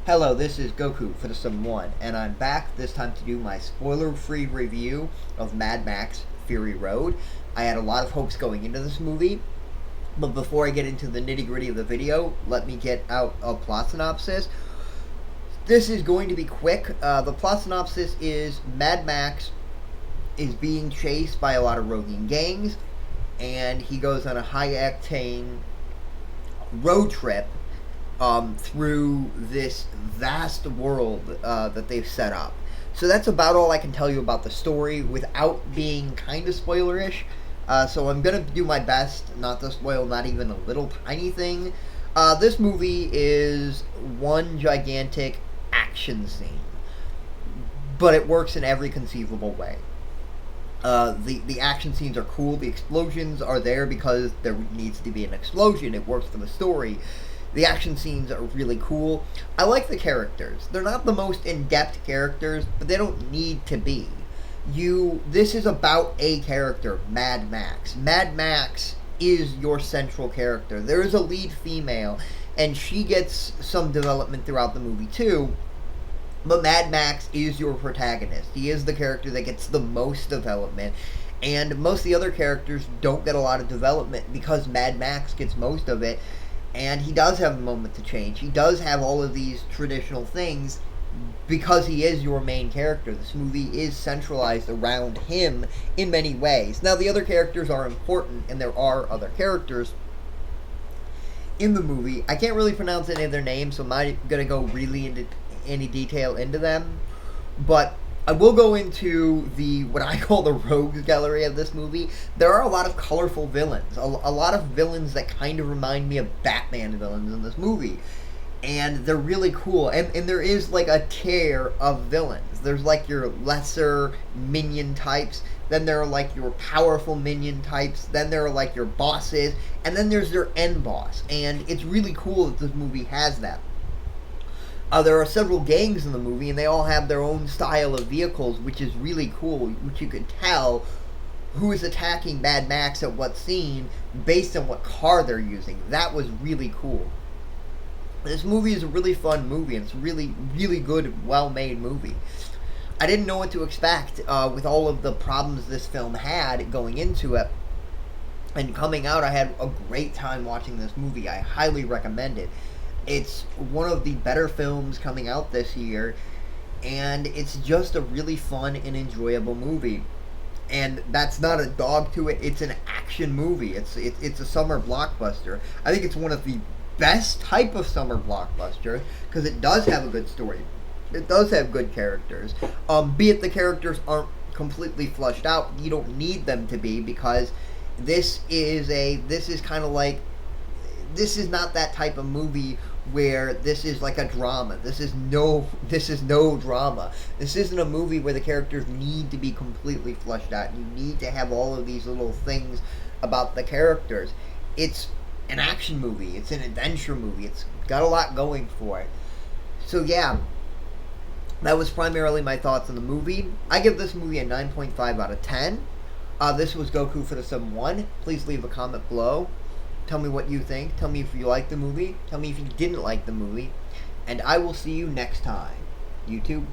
Hello, this is Goku for the Sum 1, and I'm back this time to do my spoiler-free review of Mad Max Fury Road. I had a lot of hopes going into this movie, but before I get into the nitty-gritty of the video, let me get out a plot synopsis. This is going to be quick. The plot synopsis is Mad Max is being chased by a lot of roving gangs, and he goes on a high-octane road trip through this vast world that they've set up. So that's about all I can tell you about the story without being kind of spoilerish. So I'm going to do my best not to spoil not even a little tiny thing. This movie is one gigantic action scene, but it works in every conceivable way. The action scenes are cool. The explosions are there because there needs to be an explosion. It works for the story. The action scenes are really cool. I like the characters. They're not the most in-depth characters, but they don't need to be. This is about a character, Mad Max. Mad Max is your central character. There is a lead female, and she gets some development throughout the movie too. But Mad Max is your protagonist. He is the character that gets the most development. And most of the other characters don't get a lot of development because Mad Max gets most of it. And he does have a moment to change. He does have all of these traditional things because he is your main character. This movie is centralized around him in many ways. Now, the other characters are important, and there are other characters in the movie. I can't really pronounce any of their names, so I'm not going to go really into any detail into them. But I will go into what I call the rogues gallery of this movie. There are a lot of colorful villains. A lot of villains that kind of remind me of Batman villains in this movie. And they're really cool. And there is like a tier of villains. There's like your lesser minion types. Then there are like your powerful minion types. Then there are like your bosses. And then there's their end boss. And it's really cool that this movie has that. There are several gangs in the movie, and they all have their own style of vehicles, which is really cool, which you can tell who is attacking Mad Max at what scene based on what car they're using. That was really cool. This movie is a really fun movie, and it's a really, really good, well-made movie. I didn't know what to expect with all of the problems this film had going into it. And coming out, I had a great time watching this movie. I highly recommend it. It's one of the better films coming out this year, and it's just a really fun and enjoyable movie. And that's not a dog to it. It's an action movie. It's a summer blockbuster. I think it's one of the best type of summer blockbusters because it does have a good story. It does have good characters. Be it the characters aren't completely fleshed out, you don't need them to be because this is kind of like, this is not that type of movie where this is like a drama. This is no drama. This isn't a movie where the characters need to be completely fleshed out. You need to have all of these little things about the characters. It's an action movie. It's an adventure movie. It's got a lot going for it. So yeah, that was primarily my thoughts on the movie. I give this movie a 9.5 out of 10. This was Goku for the Sum 1. Please leave a comment below. Tell me what you think. Tell me if you liked the movie. Tell me if you didn't like the movie. And I will see you next time. YouTube.